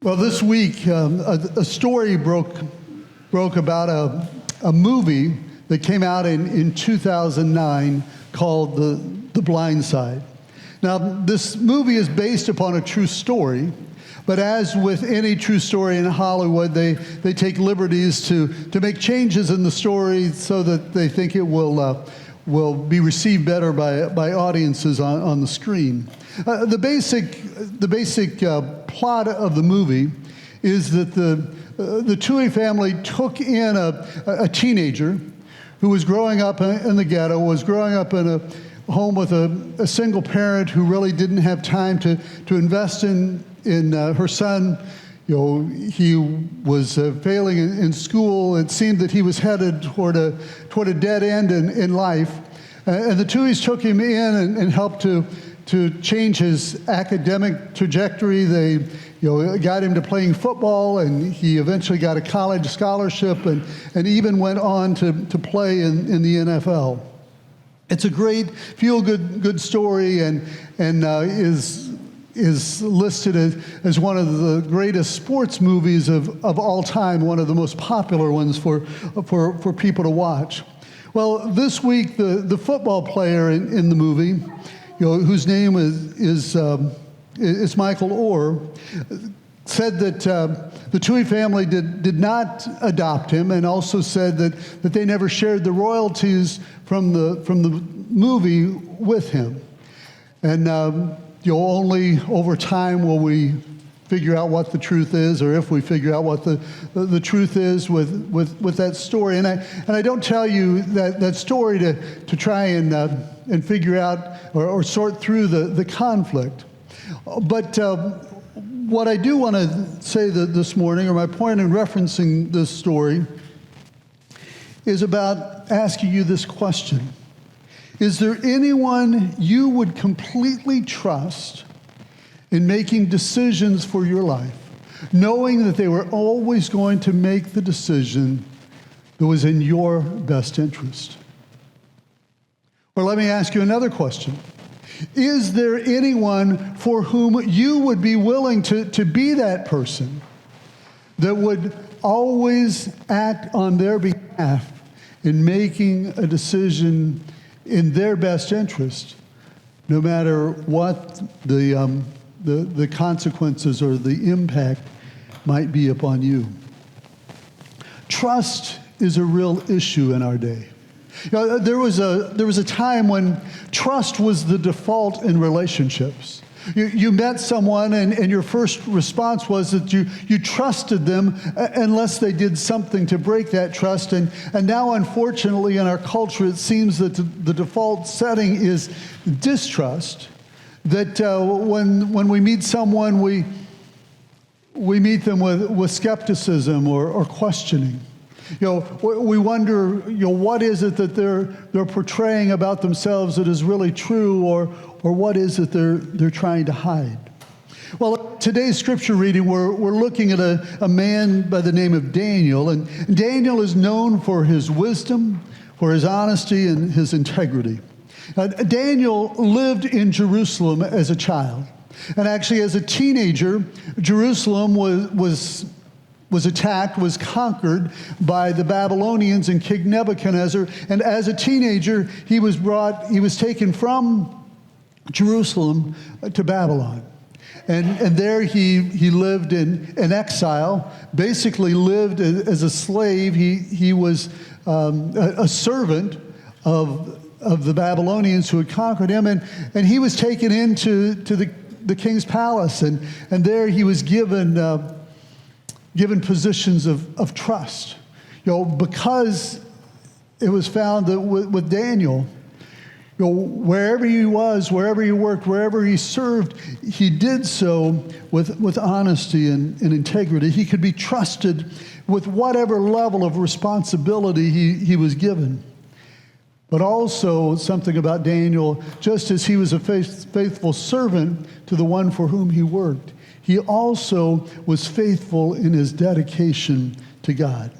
Well, this week, a story broke about a movie that came out in 2009 called The Blind Side. Now, this movie is based upon a true story, but as with any true story in Hollywood, they take liberties to make changes in the story so that they think it will be received better by audiences on the screen. The basic plot of the movie is that the Tui family took in a teenager who was growing up in the ghetto, was growing up in a home with a single parent who really didn't have time to invest in her son. You know, he was failing in school. It seemed that he was headed toward a dead end in life. And the Tuis took him in and helped to change his academic trajectory. They got him to playing football, and he eventually got a college scholarship and even went on to play in the NFL. It's a great feel-good story and is listed as one of the greatest sports movies of all time, one of the most popular ones for people to watch. Well, this week, the football player in the movie, whose name is Michael Orr, said that the Tui family did not adopt him, and also said that they never shared the royalties from the movie with him. And only over time will we figure out what the truth is, or if we figure out what the truth is with that story. And I don't tell you that story to try and figure out or sort through the conflict. But what I do want to say this morning, or my point in referencing this story, is about asking you this question. Is there anyone you would completely trust in making decisions for your life, knowing that they were always going to make the decision that was in your best interest? Or let me ask you another question. Is there anyone for whom you would be willing to be that person that would always act on their behalf in making a decision in their best interest, no matter what the consequences or the impact might be upon you? Trust is a real issue in our day. There was a time when trust was the default in relationships. You met someone and your first response was that you trusted them unless they did something to break that trust. And now, unfortunately, in our culture, it seems that the default setting is distrust. That when we meet someone, we meet them with skepticism or questioning. We wonder, what is it that they're portraying about themselves that is really true, or what is it they're trying to hide? Well, today's scripture reading, we're looking at a man by the name of Daniel, and Daniel is known for his wisdom, for his honesty, and his integrity. Daniel lived in Jerusalem as a child, and actually as a teenager, Jerusalem was attacked, was conquered by the Babylonians and King Nebuchadnezzar. And as a teenager, he was taken from Jerusalem to Babylon. And there he lived in exile, basically lived as a slave. He was a servant of the Babylonians who had conquered him. And he was taken into the king's palace. And there he was given positions of trust, because it was found that with Daniel, wherever he was, wherever he worked, wherever he served, he did so with honesty and integrity. He could be trusted with whatever level of responsibility he was given. But also something about Daniel, just as he was a faithful servant to the one for whom he worked, he also was faithful in his dedication to God.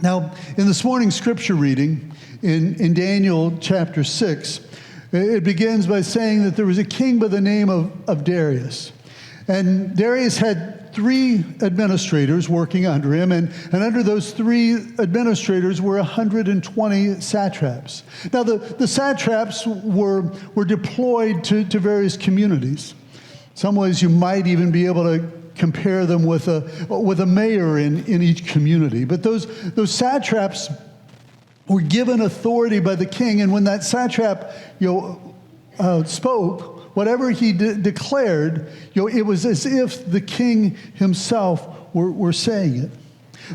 Now, in this morning's scripture reading, in Daniel chapter 6, it begins by saying that there was a king by the name of Darius. And Darius had 3 administrators working under him, and under those 3 administrators were 120 satraps. Now, the satraps were deployed to various communities. Some ways you might even be able to compare them with a mayor in each community. But those satraps were given authority by the king, and when that satrap spoke, whatever he declared, it was as if the king himself were saying it.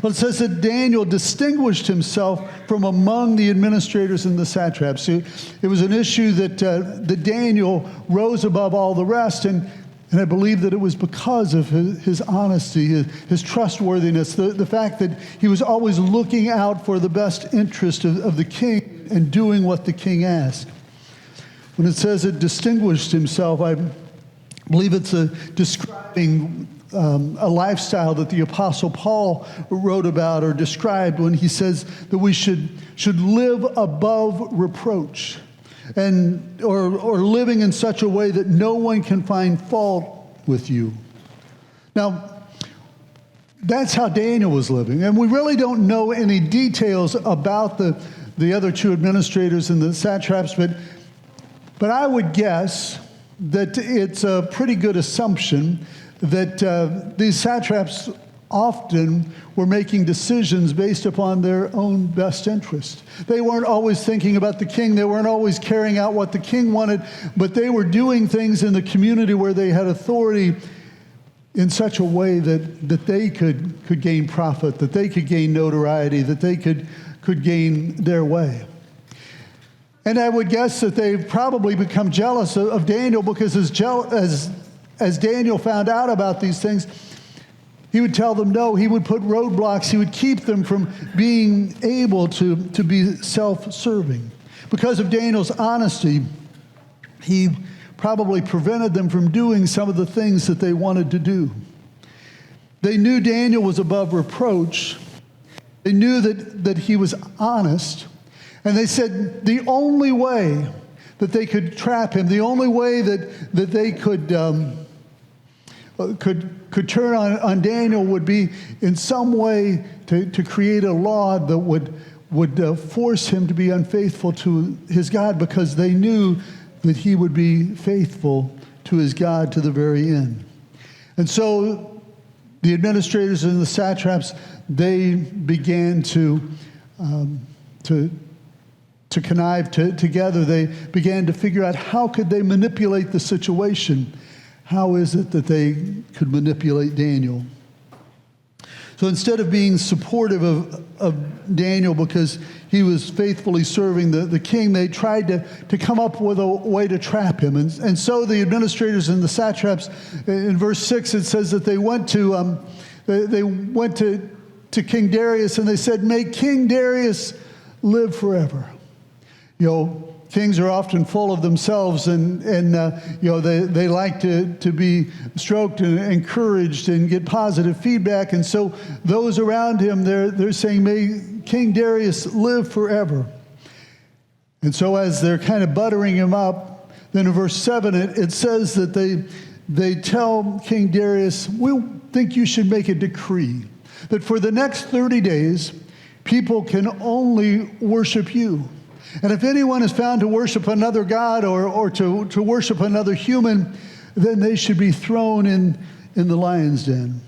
Well, it says that Daniel distinguished himself from among the administrators and the satraps. It was an issue that Daniel rose above all the rest, and I believe that it was because of his honesty, his trustworthiness, the fact that he was always looking out for the best interest of the king and doing what the king asked. When it says it distinguished himself, I believe it's describing a lifestyle that the Apostle Paul wrote about or described when he says that we should live above reproach, or living in such a way that no one can find fault with you. Now, that's how Daniel was living, and we really don't know any details about the other 2 administrators and the satraps, but I would guess that it's a pretty good assumption that these satraps often were making decisions based upon their own best interest. They weren't always thinking about the king. They weren't always carrying out what the king wanted, but they were doing things in the community where they had authority in such a way that they could gain profit, that they could gain notoriety, that they could gain their way. And I would guess that they've probably become jealous of Daniel, because as Daniel found out about these things, he would tell them no. He would put roadblocks. He would keep them from being able to be self-serving. Because of Daniel's honesty, he probably prevented them from doing some of the things that they wanted to do. They knew Daniel was above reproach. They knew that he was honest. And they said the only way that they could trap him, the only way that they could turn on Daniel would be in some way to create a law that would force him to be unfaithful to his God, because they knew that he would be faithful to his God to the very end. And so the administrators and the satraps, they began to connive together. They began to figure out how could they manipulate the situation. How is it that they could manipulate Daniel? So instead of being supportive of Daniel because he was faithfully serving the king, they tried to come up with a way to trap him. And so the administrators and the satraps, in verse 6, it says that they went to King Darius, and they said, "May King Darius live forever." Kings are often full of themselves, and they like to be stroked and encouraged and get positive feedback. And so those around him, they're saying, "May King Darius live forever." And so as they're kind of buttering him up, then in verse 7 it says that they tell King Darius, "We think you should make a decree that for the next 30 days people can only worship you. And if anyone is found to worship another god or to worship another human, then they should be thrown in the lion's den."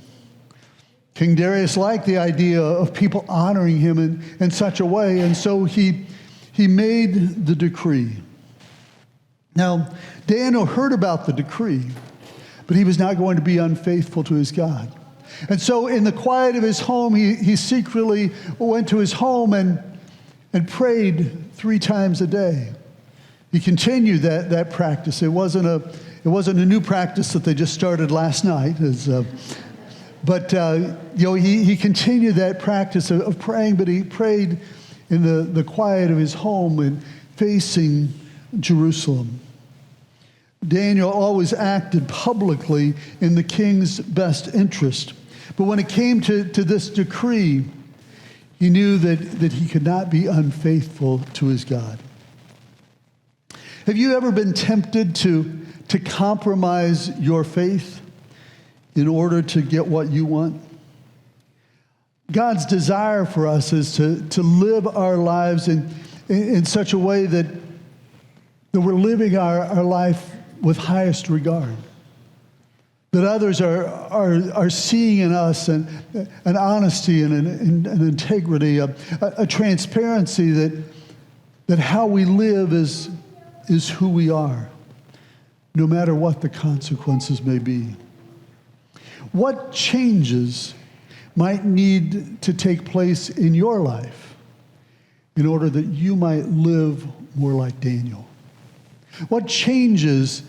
King Darius liked the idea of people honoring him in such a way, and so he made the decree. Now, Daniel heard about the decree, but he was not going to be unfaithful to his God. And so in the quiet of his home, he secretly went to his home and prayed 3 times a day. He continued that practice. It wasn't a new practice that they just started last night. But he continued that practice of praying, but he prayed in the quiet of his home and facing Jerusalem. Daniel always acted publicly in the king's best interest. But when it came to this decree, he knew that he could not be unfaithful to his God. Have you ever been tempted to compromise your faith? in order to get what you want? God's desire for us is to live our lives in such a way that we're living our life with highest regard. That others are seeing in us an honesty and an integrity, a transparency that how we live is who we are, no matter what the consequences may be. What changes might need to take place in your life in order that you might live more like Daniel? What changes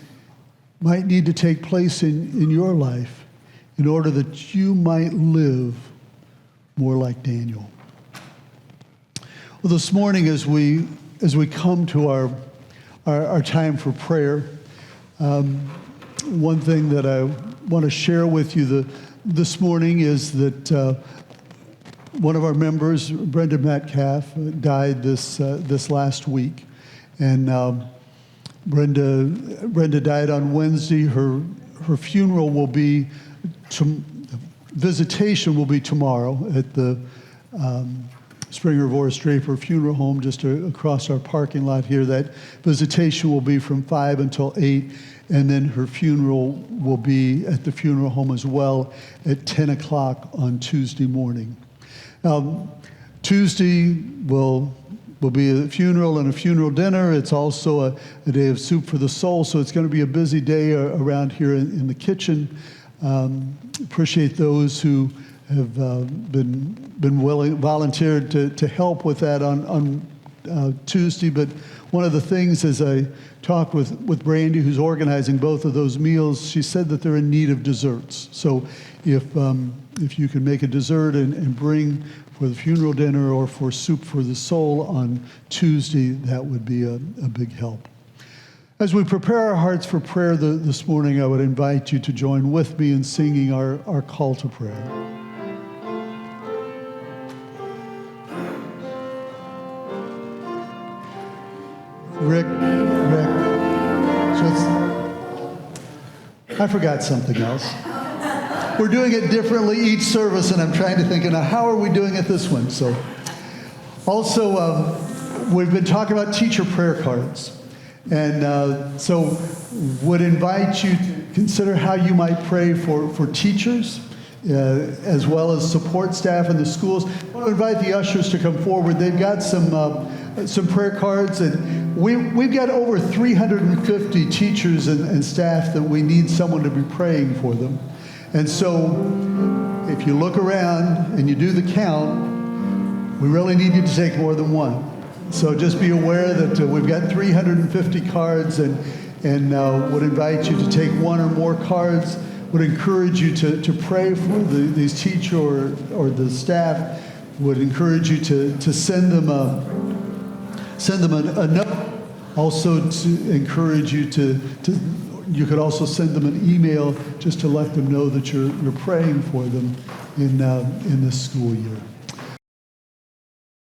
might need to take place in your life in order that you might live more like Daniel? Well, this morning as we come to our time for prayer, one thing that I want to share with you this morning is that one of our members, Brenda Metcalf, died this last week, and Brenda died on Wednesday. Her funeral will be visitation will be tomorrow at the Springer Voris Draper Funeral Home just across our parking lot here. That visitation will be from 5 until 8. And then her funeral will be at the funeral home as well at 10 o'clock on Tuesday morning. Tuesday will be a funeral and a funeral dinner. It's also a day of soup for the soul, so it's going to be a busy day around here in the kitchen. Appreciate those who have been volunteered to help with that on Tuesday. But one of the things, as I talked with Brandy, who's organizing both of those meals, she said that they're in need of desserts. So if you can make a dessert and bring for the funeral dinner or for soup for the soul on Tuesday, that would be a big help. As we prepare our hearts for prayer this morning, I would invite you to join with me in singing our call to prayer. Rick, I forgot something else. We're doing it differently each service, and I'm trying to think, how are we doing it this one? So, also, we've been talking about teacher prayer cards, and so would invite you to consider how you might pray for teachers, as well as support staff in the schools. I want to invite the ushers to come forward. They've got some prayer cards, and we've got over 350 teachers and staff that we need someone to be praying for them. And so if you look around and you do the count, we really need you to take more than one. So just be aware that we've got 350 cards, and would invite you to take one or more cards. Would encourage you to pray for these teachers or the staff. Would encourage you to send them a note. Also to encourage you you could also send them an email just to let them know that you're praying for them in this school year.